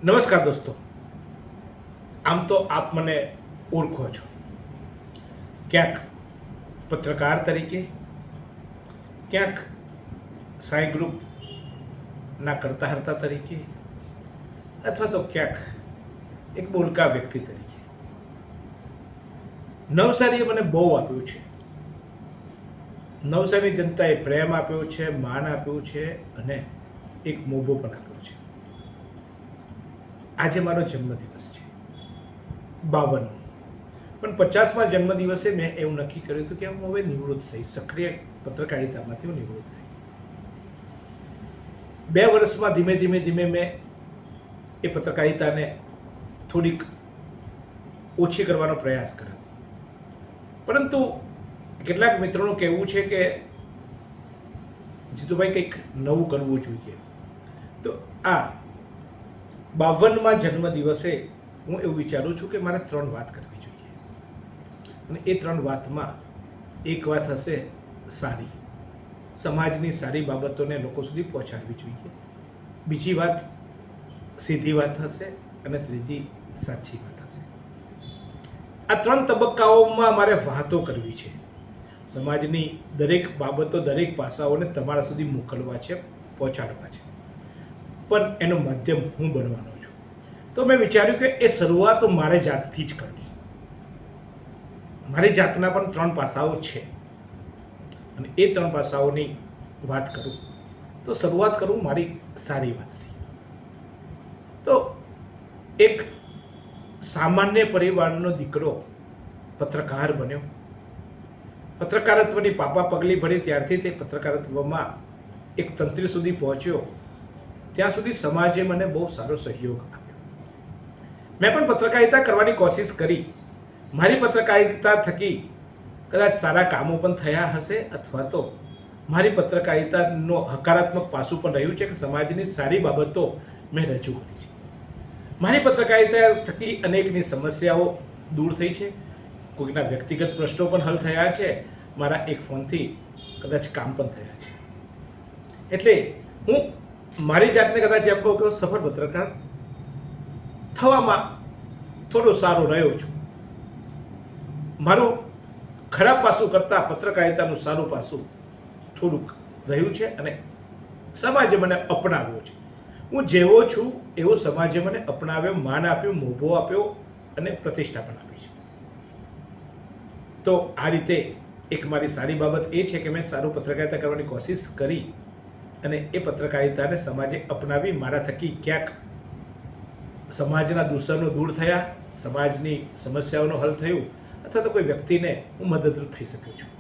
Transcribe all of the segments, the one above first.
નમસ્કાર દોસ્તો, આમ તો આપ મને ઓળખો છો, ક્યાંક પત્રકાર તરીકે, ક્યાંક સાઈ ગ્રુપના કરતા હર્તા તરીકે, અથવા તો ક્યાંક એક બોલકા વ્યક્તિ તરીકે. નવસારીએ મને બહુ આપ્યું છે. નવસારી જનતાએ પ્રેમ આપ્યો છે, માન આપ્યું છે અને એક મોભો પણ આપ્યો છે. આજે મારો જન્મદિવસ છે, 52. પણ 50મા જન્મદિવસે મેં એવું નક્કી કર્યું હતું કે હું હવે નિવૃત્ત થઈશ, સક્રિય પત્રકારિતામાંથી હું નિવૃત્ત થઈ. 2 વર્ષમાં ધીમે ધીમે મેં એ પત્રકારિતાને થોડીક ઓછી કરવાનો પ્રયાસ કર્યો, પરંતુ કેટલાક મિત્રોનું કહેવું છે કે જીતુભાઈ કંઈક નવું કરવું જોઈએ. તો આ 52મા જન્મદિવસે હું એવું વિચારું છું કે મારે 3 વાત કરવી જોઈએ, અને એ 3 વાતમાં એક વાત હશે સારી, સમાજની સારી બાબતોને લોકો સુધી પહોંચાડવી જોઈએ. બીજી વાત સીધી વાત હશે અને ત્રીજી સાચી વાત હશે. આ 3 તબક્કાઓમાં મારે વાતો કરવી છે. સમાજની દરેક બાબતો, દરેક પાસાઓને તમારા સુધી મોકલવા છે, પહોંચાડવા છે, પણ એનો માધ્યમ હું બનવાનો છું. તો મેં વિચાર્યું કે એ શરૂઆત મારે જાતથી જ કરવી. મારી જાતના પણ 3 પાસાઓ છે અને એ 3 પાસાઓની વાત કરું તો શરૂઆત કરું મારી સારી વાતથી. તો એક સામાન્ય પરિવારનો દીકરો પત્રકાર બન્યો. પત્રકારત્વની પાપા પગલી ભરી ત્યારથી તે પત્રકારત્વમાં એક તંત્રી સુધી પહોંચ્યો. ત્યાં સુધી સમાજે મને બહુ સારો સહયોગ આપ્યો. મેં પણ પત્રકારિતા કરવાની કોશિશ કરી. મારી પત્રકારિતા થકી કદાચ સારા કામો પણ થયા હશે, અથવા તો મારી પત્રકારિતાનો હકારાત્મક પાસું પણ રહ્યું છે કે સમાજની સારી બાબતો મેં રજૂ કરી છે. મારી પત્રકારિતા થકી અનેકની સમસ્યાઓ દૂર થઈ છે, કોઈના વ્યક્તિગત પ્રશ્નો પણ હલ થયા છે, મારા એક ફોનથી કદાચ કામ પણ થયા છે. એટલે હું મારી જાતને કદાચ એમ કહું કે સફળ પત્રકાર થવામાં થોડો સારો રહ્યો છું. મારું ખરાબ પાસું કરતાં પત્રકારિતાનું સારું પાસું થોડુંક રહ્યું છે અને સમાજે મને અપનાવ્યો છે. હું જેવો છું એવો સમાજે મને અપનાવ્યો, માન આપ્યું, મોભો આપ્યો અને પ્રતિષ્ઠા પણ આપી છે. તો આ રીતે એક મારી સારી બાબત એ છે કે મેં સારું પત્રકારિતા કરવાની કોશિશ કરી અને એ પત્રકારિતાને સમાજે અપનાવી. મારા થકી ક્યાંક સમાજના દૂષણો દૂર થયા, સમાજની સમસ્યાઓનો હલ થયું, અથવા તો કોઈ વ્યક્તિને હું મદદરૂપ થઈ શક્યો છું.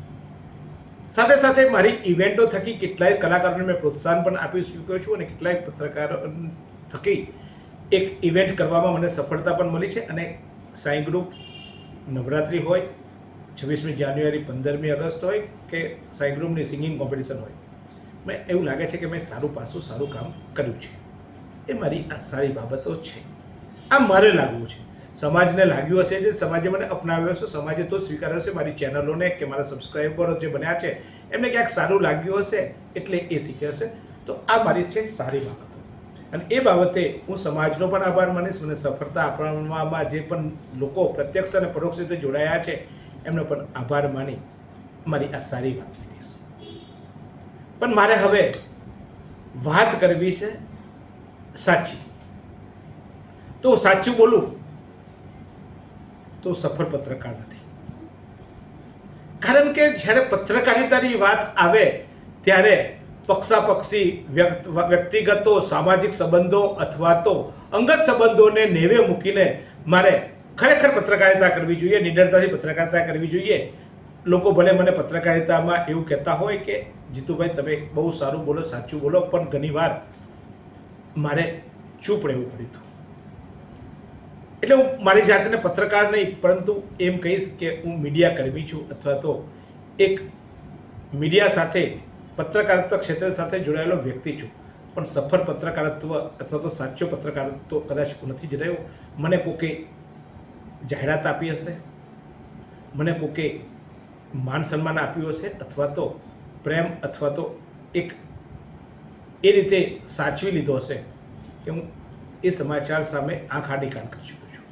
સાથે સાથે મારી ઇવેન્ટો થકી કેટલાય કલાકારોને મેં પ્રોત્સાહન પણ આપી ચૂક્યો છું અને કેટલાય પત્રકારો થકી એક ઇવેન્ટ કરવામાં મને સફળતા પણ મળી છે. અને સાઈ ગ્રુપ નવરાત્રિ હોય, 26મી જાન્યુઆરી, 15મી ઓગસ્ટ હોય કે સાઈ ગ્રુપની સિંગિંગ કોમ્પિટિશન હોય, મેં એવું લાગે છે કે મેં સારું પાસું, સારું કામ કર્યું છે. એ મારી આ સારી બાબતો છે. આ મારે લાગવું છે. સમાજને લાગ્યું હશે, જે સમાજે મને અપનાવ્યો હશે, સમાજે તો સ્વીકાર્યો હશે, મારી ચેનલોને કે મારા સબસ્ક્રાઈબરો જે બન્યા છે એમને ક્યાંક સારું લાગ્યું હશે એટલે એ શીખ્યા હશે. તો આ મારી છે સારી બાબતો, અને એ બાબતે હું સમાજનો પણ આભાર માનીશ. મને સફળતા આપવામાં જે પણ લોકો પ્રત્યક્ષ અને પરોક્ષ રીતે જોડાયા છે એમનો પણ આભાર માની મારી આ સારી વાત કરીશ. પણ મારે હવે વાત કરવી છે સાચી. તો સાચું બોલું તો સફળ પત્રકાર નથી. કારણ કે જ્યારે પત્રકારિતાની વાત આવે ત્યારે પક્ષાપક્ષી વ્યક્તિગતો, સામાજિક સંબંધો અથવા તો અંગત સંબંધોને નેવે મૂકીને મારે ખરેખર પત્રકારિતા કરવી જોઈએ, નિડરતાથી પત્રકારિતા કરવી જોઈએ. લોકો ભલે મને પત્રકારિતામાં એવું કહેતા હોય કે જીતુભાઈ તમે બહુ સારું બોલો, સાચું બોલો, પણ ઘણીવાર મારે ચૂપ રહેવું પડ્યું હતું. એટલે હું મારી જાતને પત્રકાર નહીં, પરંતુ એમ કહીશ કે હું મીડિયા કર્મી છું, અથવા તો એક મીડિયા સાથે, પત્રકારિતા ક્ષેત્ર સાથે જોડાયેલો વ્યક્તિ છું. પણ સફળ પત્રકારત્વ અથવા તો સાચો પત્રકારત્વ કદાચ નથી જ રહ્યો. મને કોકે જાહેરાત આપી હશે, મને કોકે માન સન્માન આપ્યું હશે, અથવા તો પ્રેમ, અથવા તો એક એ રીતે સાચવી લીધો હશે કે હું એ એ સમાચાર સામે આંખ આડી કાન કરી ચૂક્યો છું.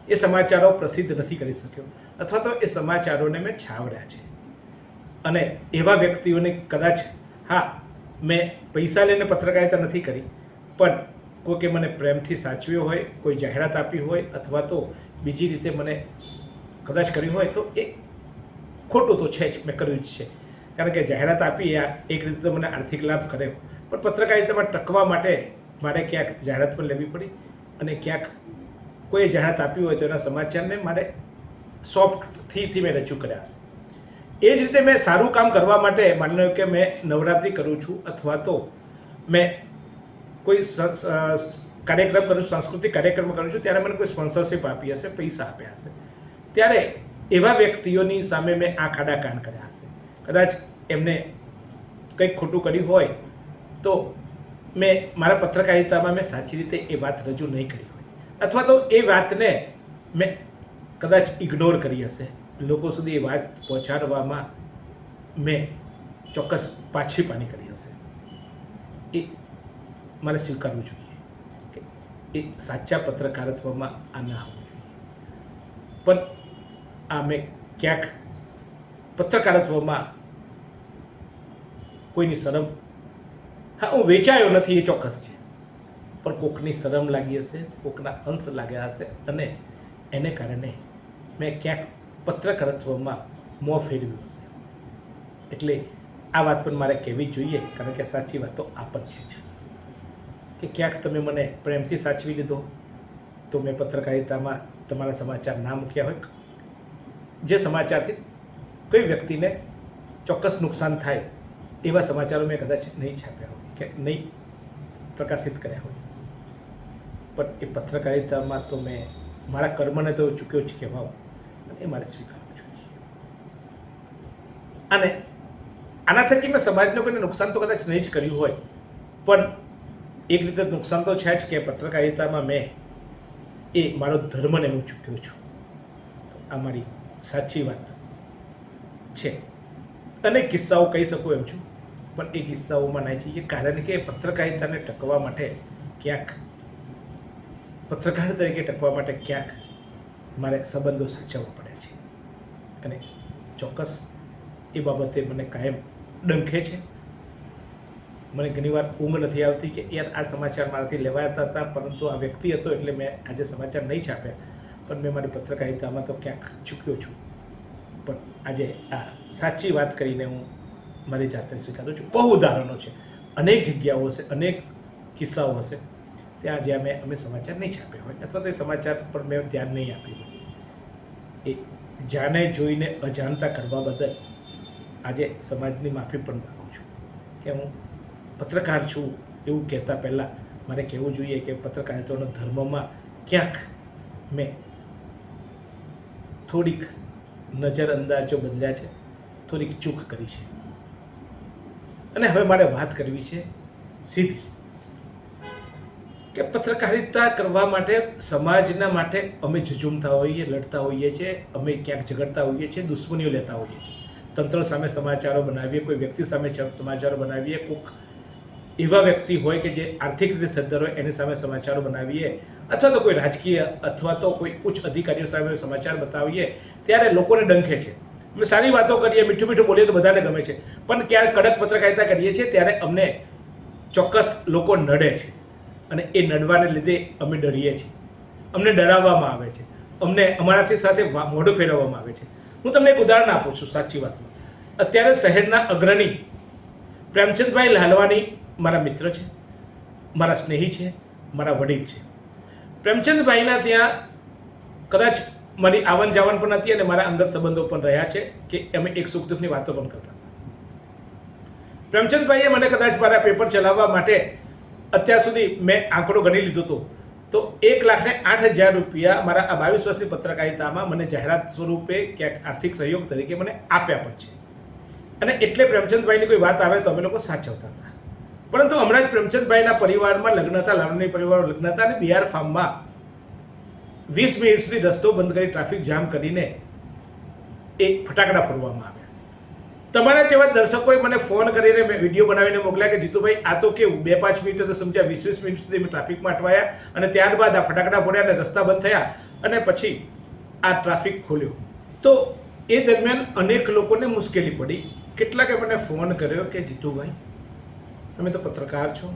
એ સમાચારો પ્રસિદ્ધ નથી કરી શક્યો, અથવા તો એ સમાચારોને મેં છાવર્યા છે. અને એવા વ્યક્તિઓને કદાચ, હા, મેં પૈસા લઈને પત્રકારિતા નથી કરી, પણ કોઈકે મને પ્રેમથી સાચવ્યો હોય, કોઈ જાહેરાત આપી હોય, અથવા તો બીજી રીતે મને કદાચ કર્યું હોય, તો એ ખોટું તો છે જ, મેં કર્યું જ છે. કારણ કે જાહેરાત આપી એ એક રીતે મને આર્થિક લાભ કર્યો, પણ પત્રકારિતામાં ટકવા માટે મારે ક્યાંક જાહેરાત પણ લેવી પડી, અને ક્યાંક કોઈ જાહેરાત આપી હોય તો એના સમાચારને મારે સોફ્ટથી મેં રજૂ કર્યા હશે. એ જ રીતે મેં સારું કામ કરવા માટે, માની લો કે મેં નવરાત્રિ કરું છું, અથવા તો મેં કોઈ કાર્યક્રમ કરું છું, સાંસ્કૃતિક કાર્યક્રમ કરું છું, ત્યારે મને કોઈ સ્પોન્સરશિપ આપી હશે, પૈસા આપ્યા હશે, ત્યારે એવા વ્યક્તિઓની સામે મેં આંખ આડા કાન કર્યા હશે. કદાચ એમને કંઈક ખોટું કર્યું હોય તો મેં મારા પત્રકારિતામાં મેં સાચી રીતે એ વાત રજૂ નહીં કરી હોય, અથવા તો એ વાતને મેં કદાચ ઇગ્નોર કરી હશે. લોકો સુધી એ વાત પહોંચાડવામાં મેં ચોક્કસ પાછી પાની કરી હશે. એ મારે સ્વીકારવું જોઈએ કે એ સાચા પત્રકારત્વમાં આ ના આવવું જોઈએ. પણ આ મેં ક્યાંક પત્રકારત્વમાં કોઈની શરમ, હા, હું વેચાયો નથી એ ચોક્કસ છે, પણ કોકની શરમ લાગી હશે, કોકના અંશ લાગ્યા હશે, અને એને કારણે મેં ક્યાંક પત્રકારત્વમાં મોં ફેરવ્યું હશે. એટલે આ વાત પણ મારે કહેવી જોઈએ, કારણ કે સાચી વાત તો આ પણ છે જ કે ક્યાંક તમે મને પ્રેમથી સાચવી લીધો તો મેં પત્રકારિતામાં તમારા સમાચાર ના મૂક્યા હોય. જે સમાચારથી કોઈ વ્યક્તિને ચોક્કસ નુકસાન થાય એવા સમાચારો મેં કદાચ નહીં છાપ્યા હોય કે નહીં પ્રકાશિત કર્યા હોય, પણ એ પત્રકારિતામાં તો મેં મારા કર્મને તો ચૂક્યો જ કહેવાય, એ મારે સ્વીકારવું જોઈએ. અને આના થકી મેં સમાજને કોઈને નુકસાન તો કદાચ નહીં જ કર્યું હોય, પણ એક રીતે નુકસાન તો છે જ કે પત્રકારિતામાં મેં એ મારો ધર્મને હું ચૂક્યો છું. તો આ મારી સાચી વાત છે. અનેક કિસ્સાઓ કહી શકું એમ છું, પણ એ કિસ્સાઓમાં નહીં જઈએ, કારણ કે પત્રકારિતાને ટકવા માટે ક્યાંક, પત્રકાર તરીકે ટકવા માટે ક્યાંક મારે સંબંધો સાચવવા પડે છે. અને ચોક્કસ એ બાબતે મને કાયમ ડંખે છે. મને ઘણીવાર ઊંઘ નથી આવતી કે યાર આ સમાચાર મારાથી લેવાતા હતા, પરંતુ આ વ્યક્તિ હતો એટલે મેં આજે સમાચાર નહીં છાપ્યા, પણ મેં મારી પત્રકારિતામાં તો ક્યાંક ચૂક્યો છું. પણ આજે આ સાચી વાત કરીને હું મારી જાતને સ્વીકારું છું. બહુ ઉદાહરણો છે, અનેક જગ્યાઓ હશે, અનેક કિસ્સાઓ હશે ત્યાં જ્યાં અમે સમાચાર નહીં છાપ્યા હોય, અથવા તો એ સમાચાર પર મેં ધ્યાન નહીં આપ્યું હોય. એ જાણે જોઈને અજાણતા કરવા બદલ આજે સમાજની માફી પણ માગું છું કે હું પત્રકાર છું એવું કહેતા પહેલાં મારે કહેવું જોઈએ કે પત્રકારિતાનો ધર્મમાં ક્યાંક મેં થોડીક નજરઅંદાજો બદલ્યા છે, થોડીક ચૂક કરી છે. અને હવે મારે વાત કરવી છે સીધી કે પત્રકારિતા કરવા માટે, સમાજના માટે અમે ઝઝૂમતા હોઈએ, લડતા હોઈએ છીએ, અમે ક્યાંક ઝઘડતા હોઈએ છીએ, દુશ્મનીઓ લેતા હોઈએ છીએ. તંત્ર સામે સમાચારો બનાવીએ, કોઈ વ્યક્તિ સામે સમાચારો બનાવીએ, કોઈક એવા વ્યક્તિ હોય કે જે આર્થિક રીતે સદ્ધર હોય એની સામે સમાચારો બનાવીએ, અથવા તો કોઈ રાજકીય અથવા તો કોઈ ઉચ્ચ અધિકારીઓ સામે સમાચાર બતાવીએ, ત્યારે લોકોને ડંખે છે. અમે સારી વાતો કરીએ, મીઠું મીઠું બોલીએ તો બધાને ગમે છે, પણ ક્યાંક કડક પત્રકારિતા કરીએ છીએ ત્યારે અમને ચોક્કસ લોકો નડે છે, અને એ નડવાને લીધે અમે ડરીએ છીએ, અમને ડરાવવામાં આવે છે, અમને અમારાથી સાથે મોઢું ફેરવવામાં આવે છે. હું તમને એક ઉદાહરણ આપું છું સાચી વાતમાં. અત્યારે શહેરના અગ્રણી પ્રેમચંદભાઈ લાલવાની મારા મિત્ર છે, મારા સ્નેહી છે, મારા વડીલ છે. પ્રેમચંદભાઈના ત્યાં કદાચ મારી આવન જાવન પણ હતી, અને મારા અંદર સંબંધો પણ રહ્યા છે કે અમે એક સુખ દુઃખની વાતો પણ કરતા. પ્રેમચંદભાઈએ મને કદાચ મારા પેપર ચલાવવા માટે અત્યાર સુધી મેં આંકડો ગણી લીધો હતો તો 1,08,000 રૂપિયા મારા આ 22 વર્ષની પત્રકારિતામાં મને જાહેરાત સ્વરૂપે ક્યાંક આર્થિક સહયોગ તરીકે મને આપ્યા પણ છે. અને એટલે પ્રેમચંદભાઈની કોઈ વાત આવે તો અમે લોકો સાચવતા હતા. પરંતુ હમણાં જ પ્રેમચંદભાઈના પરિવારમાં લગ્ન હતા, લાલણી પરિવારમાં લગ્ન હતા, અને બિહાર ફાર્મમાં 20 મિનિટ સુધી રસ્તો બંધ કરી ટ્રાફિક જામ કરીને એ ફટાકડા ફોડવામાં આવ્યા. તમારા જેવા દર્શકોએ મને ફોન કરીને મેં વિડીયો બનાવીને મોકલ્યા કે જીતુભાઈ આ તો કેવું 2-5 મિનિટ તો સમજ્યા 20-20 મિનિટ સુધી મેં ટ્રાફિકમાં અટવાયા અને ત્યારબાદ આ ફટાકડા ફોડ્યા અને રસ્તા બંધ થયા અને પછી આ ટ્રાફિક ખોલ્યો. તો એ દરમિયાન અનેક લોકોને મુશ્કેલી પડી. કેટલાકે મને ફોન કર્યો કે જીતુભાઈ તમે તો પત્રકાર છો,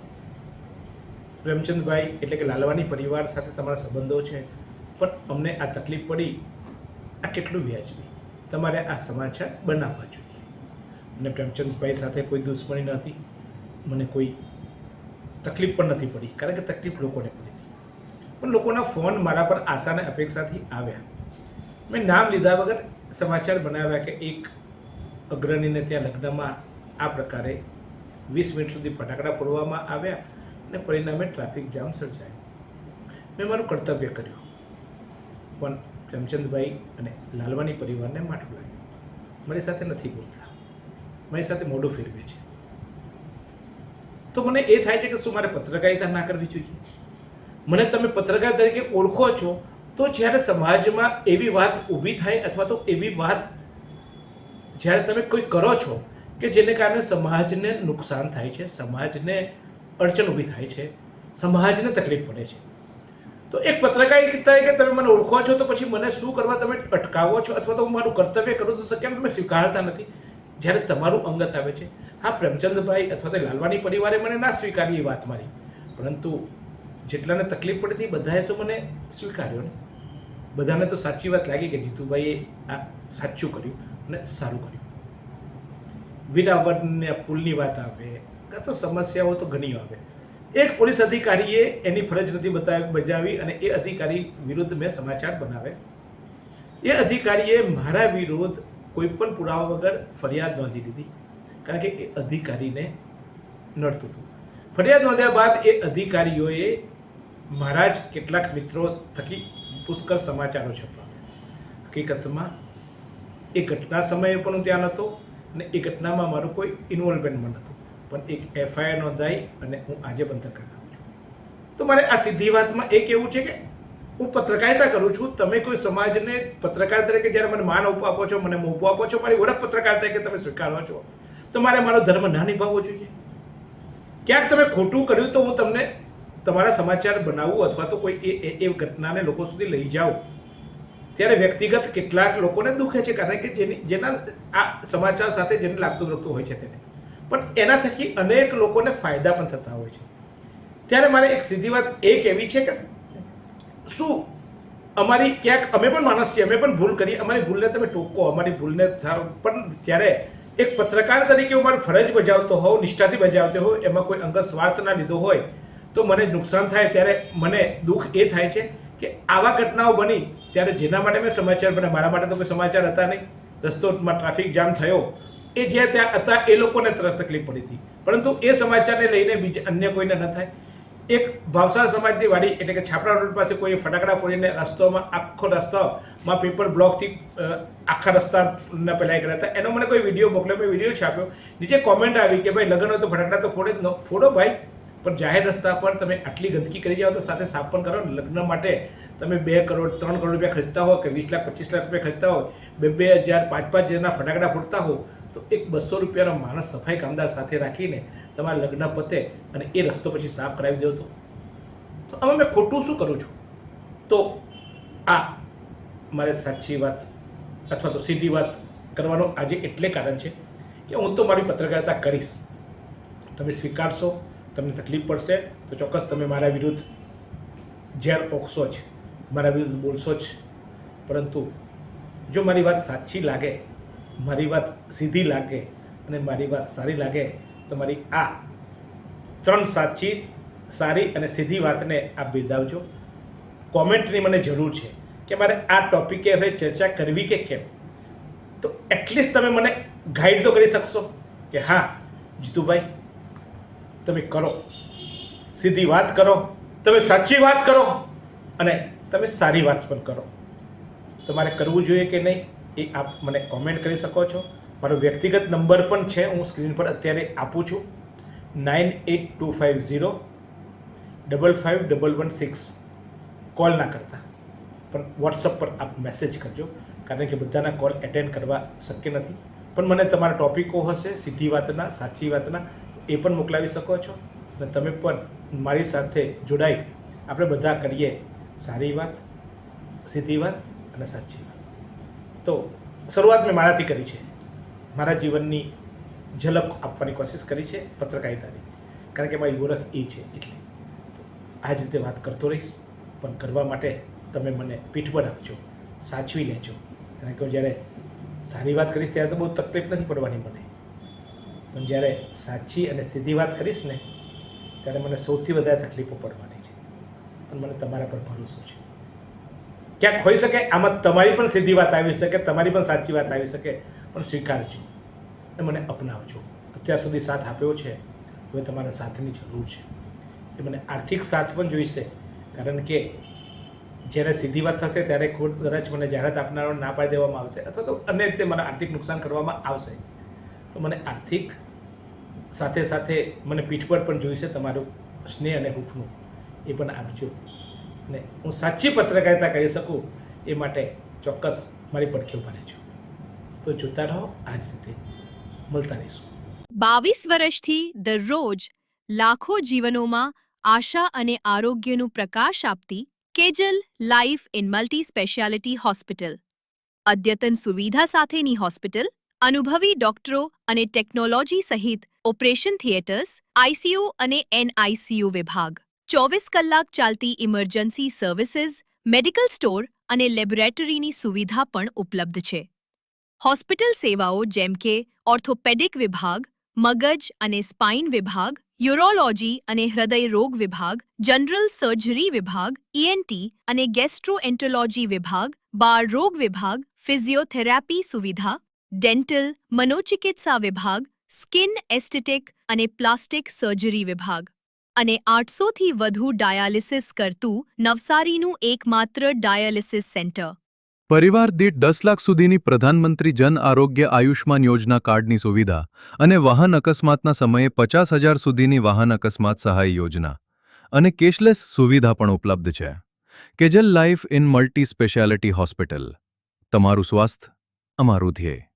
પ્રેમચંદભાઈ એટલે કે લાલવાની પરિવાર સાથે તમારા સંબંધો છે, પણ અમને આ તકલીફ પડી, આ કેટલું વ્યાજબી, તમારે આ સમાચાર બનાવવા જોઈએ. અને પ્રેમચંદભાઈ સાથે કોઈ દુશ્મની નથી, મને કોઈ તકલીફ પણ નથી પડી, કારણ કે તકલીફ લોકોને પડી હતી. પણ લોકોના ફોન મારા પર આશા અને અપેક્ષાથી આવ્યા. મેં નામ લીધા વગર સમાચાર બનાવ્યા કે એક અગ્રણીને ત્યાં લગ્નમાં આ પ્રકારે 20 મિનિટ સુધી ફટાકડા ફોડવામાં આવ્યા અને પરિણામે ટ્રાફિક જામ સર્જાયો. મેં મારું કર્તવ્ય કર્યું, પણ પ્રેમચંદભાઈ અને લાલવાની પરિવારને માઠું લાગ્યું. મારી સાથે નથી બોલતા, મારી સાથે મોઢું ફેરવે છે. તો મને એ થાય છે કે શું મારે પત્રકારિતા ના કરવી જોઈએ? મને તમે પત્રકાર તરીકે ઓળખો છો, તો જ્યારે સમાજમાં એવી વાત ઊભી થાય અથવા તો એવી વાત જ્યારે તમે કોઈ કરો છો કે જેને કારણે સમાજને નુકસાન થાય છે, સમાજને અડચણ ઊભી થાય છે, સમાજને તકલીફ પડે છે, તો એક પત્રકાર તરીકે તમે મને ઓળખો છો, તો પછી મને શું કરવા તમે અટકાવો છો અથવા તો હું મારું કર્તવ્ય કરું તો કેમ તમે સ્વીકારતા નથી જ્યારે તમારું અંગત આવે છે? હા, પ્રેમચંદભાઈ અથવા તો લાલવાની પરિવારે મને ના સ્વીકારી એ વાત મારી, પરંતુ જેટલાને તકલીફ પડી હતી બધાએ તો મને સ્વીકાર્યો ને. બધાને તો સાચી વાત લાગી કે જીતુભાઈએ આ સાચું કર્યું અને સારું કર્યું. વિરાવળને પુલની વાત આવે તો સમસ્યાઓ તો ઘણી આવે. એક પોલીસ અધિકારીએ એની ફરજ નથી બજાવી અને એ અધિકારી વિરુદ્ધ મેં સમાચાર બનાવે. એ અધિકારીએ મારા વિરુદ્ધ કોઈ પણ પુરાવા વગર ફરિયાદ નોંધી દીધી, કારણ કે એ અધિકારીને નડતું હતું. ફરિયાદ નોંધ્યા બાદ એ અધિકારીઓએ મારા જ કેટલાક મિત્રો થકી પુષ્કળ સમાચારો છપાવ્યા. હકીકતમાં એ ઘટના સમયે પણ હું ત્યાં નહોતો અને એ ઘટનામાં મારું કોઈ ઇન્વોલ્વમેન્ટ નહોતું, પણ એક FIR નોંધાઈ અને હું આજે પણ ધક્કા ખાઉં છું. તો મારે આ સીધી વાતમાં એ કહેવું છે કે હું પત્રકારિતા કરું છું, તમે કોઈ સમાજને પત્રકાર તરીકે જ્યારે મને માન આપો છો, મને મોભો આપો છો, મારી ઓળખ પત્રકાર તરીકે તમે સ્વીકારો છો, તો મારે મારો ધર્મ ના નિભાવવો જોઈએ. ક્યાંક તમે ખોટું કર્યું તો હું તમને તમારા સમાચાર બનાવું અથવા તો કોઈ એ ઘટનાને લોકો સુધી લઈ જાઓ, ત્યારે વ્યક્તિગત કેટલાક લોકોને દુખે છે, કારણ કે જેના આ સમાચાર સાથે જેને લાગતું લગતું હોય છે તેને, પણ એના થકી અનેક લોકોને ફાયદા પણ થતા હોય છે. ત્યારે મારે એક સીધી વાત એ કહેવી છે કે શું અમારી ક્યાંક અમે પણ માણસ છીએ, અમે પણ ભૂલ કરી, અમારી ભૂલને તમે ટોકો, અમારી ભૂલને પણ ત્યારે એક પત્રકાર તરીકે હું મારી ફરજ બજાવતો હોઉં, નિષ્ઠાથી બજાવતો હોઉં, એમાં કોઈ અંગત સ્વાર્થ ના લીધો હોય તો મને નુકસાન થાય. ત્યારે મને દુઃખ એ થાય છે કે આવા ઘટનાઓ બની ત્યારે જેના માટે મેં સમાચાર બને, મારા માટે તો કોઈ સમાચાર હતા નહીં. રસ્તોમાં ટ્રાફિક જામ થયો, એ જે ત્યાં હતા એ લોકોને તકલીફ પડી હતી, પરંતુ એ સમાચારને લઈને બીજા અન્ય કોઈને ન થાય. એક ભાવસાર સમાજની વાડી એટલે કે છાપરા રોડ પાસે કોઈ ફટાકડા ફોડીને રસ્તામાં આખો રસ્તામાં પેપર બ્લોકથી આખા રસ્તાના પેલાઈ કર્યા હતા. એનો મને કોઈ વિડીયો મોકલ્યો, મેં વિડીયો છાપ્યો. નીચે કોમેન્ટ આવી કે ભાઈ લગ્ન હોય તો ફટાકડા તો ફોડે જ ન ફોડો ભાઈ, પણ જાહેર રસ્તા પર તમે આટલી ગંદકી કરી જાઓ તો સાથે સાફ પણ કરો. લગ્ન માટે તમે 2 કરોડ 3 કરોડ રૂપિયા ખર્ચતા હો કે 20 લાખ 25 લાખ રૂપિયા ખર્ચતા હો, 2,000 5,000 જેના ફટાકડા ફોડતા હો, તો એક 200 રૂપિયાનો માણસ સફાઈ કામદાર સાથે રાખીને તમારા લગ્ન પતે અને એ રસ્તો પછી સાફ કરાવી દો તો આમાં મેં ખોટું શું કરું છું? તો આ મારે સાચી વાત અથવા તો સીધી વાત કરવાનું આજે એટલે કારણ છે કે હું તો મારી પત્રકારિતા કરીશ. તમે સ્વીકારશો, તમને તકલીફ પડશે તો ચોક્કસ તમે મારા વિરુદ્ધ ઝેર ઓકશો જ, મારા વિરુદ્ધ બોલશો જ, પરંતુ જો મારી વાત સાચી લાગે, મારી વાત સીધી લાગે અને મારી વાત સારી લાગે તો મારી આ 3 સાચી, સારી અને સીધી વાતને આપ બિરદાવજો. કોમેન્ટની મને જરૂર છે કે મારે આ ટોપિકે હવે ચર્ચા કરવી કે કેમ, તો એટલીસ્ટ તમે મને ગાઈડ તો કરી શકશો કે હા જીતુભાઈ તમે કરો, સીધી વાત કરો, તમે સાચી વાત કરો અને તમે સારી વાત પણ કરો. તમારે કરવું જોઈએ કે નહીં એ આપ મને કોમેન્ટ કરી શકો છો. મારો વ્યક્તિગત નંબર પણ છે, હું સ્ક્રીન પર અત્યારે આપું છું, 9825055116. કોલ ના કરતા પણ વોટ્સઅપ પર આપ મેસેજ કરજો, કારણ કે બધાના કોલ એટેન્ડ કરવા શક્ય નથી. પણ મને તમારા ટોપિકો હશે સીધી વાતના, સાચી વાતના, એ પણ મોકલાવી શકો છો. અને તમે પણ મારી સાથે જોડાઈ આપણે બધા કરીએ સારી વાત, સીધી વાત અને સાચી વાત. તો શરૂઆત મેં મારાથી કરી છે, મારા જીવનની ઝલક આપવાની કોશિશ કરી છે પત્રકારિતાની, કારણ કે મારી ઓળખ એ છે. એટલે તો આ જ રીતે વાત કરતો રહીશ, પણ કરવા માટે તમે મને પીઠબળ આપજો, સાચવી લેજો. કારણ કે જ્યારે સારી વાત કરીશ ત્યારે તો બહુ તકલીફ નથી પડવાની મને, પણ જ્યારે સાચી અને સીધી વાત કરીશ ને ત્યારે મને સૌથી વધારે તકલીફો પડવાની છે. પણ મને તમારા પર ભરોસો છે. ક્યાંક હોઈ શકે આમાં તમારી પણ સીધી વાત આવી શકે, તમારી પણ સાચી વાત આવી શકે, પણ સ્વીકારજો અને મને અપનાવજો. અત્યાર સુધી સાથ આપ્યો છે, હવે તમારા સાથની જરૂર છે. એ મને આર્થિક સાથ પણ જોઈશે, કારણ કે જ્યારે સીધી વાત થશે ત્યારે કદાચ મને જાહેરાત આપનારો ના પાડી દેવામાં આવશે, અથવા તો અન્ય રીતે મને આર્થિક નુકસાન કરવામાં આવશે. તો મને આર્થિક સાથે સાથે મને પીઠબળ પણ જોઈશે, તમારું સ્નેહ અને હૂંફનું એ પણ આપજો. અને હું સાચી પત્રકારિતા કરી શકું એ માટે ચોક્કસ મારી પડખે ઊભા રહેજો. તો જોતા રહો, આ જ રીતે મળતા રહીશું. 22 વર્ષથી દરરોજ લાખો જીવનોમાં આશા અને આરોગ્યનું પ્રકાશ આપતી Kejal life in multi speciality hospital. અદ્યતન સુવિધા સાથેની હોસ્પિટલ, અનુભવી ડોક્ટરો અને ટેકનોલોજી સહિત ઓપરેશન થિયેટર્સ, આઈસીયુ અને એનઆઈસીયુ વિભાગ, 24 કલાક ચાલતી ઇમરજન્સી સર્વિસીસ, મેડિકલ સ્ટોર અને લેબોરેટરીની સુવિધા પણ ઉપલબ્ધ છે. હોસ્પિટલ સેવાઓ જેમ કે ઓર્થોપેડિક વિભાગ, મગજ અને સ્પાઇન વિભાગ, યુરોલોજી અને હૃદય રોગ વિભાગ, જનરલ સર્જરી વિભાગ, ઈએનટી અને ગેસ્ટ્રોએન્ટરોલોજી વિભાગ, બાળ રોગ વિભાગ, ફિઝિયોથેરાપી સુવિધા, ડેન્ટલ, મનોચિકિત્સા વિભાગ, સ્કિન એસ્થેટિક અને પ્લાસ્ટિક સર્જરી વિભાગ અને 800થી વધુ ડાયાલિસિસ કરતું નવસારીનું એકમાત્ર ડાયાલિસિસ સેન્ટર. પરિવાર દીઠ 10 લાખ સુધીની પ્રધાનમંત્રી જન આરોગ્ય આયુષ્માન યોજના કાર્ડની સુવિધા અને વાહન અકસ્માતના સમયે 50,000 સુધીની વાહન અકસ્માત સહાય યોજના અને કેશલેસ સુવિધા પણ ઉપલબ્ધ છે. Kejal life in multi speciality hospital. તમારું સ્વાસ્થ્ય અમારું ધ્યેય.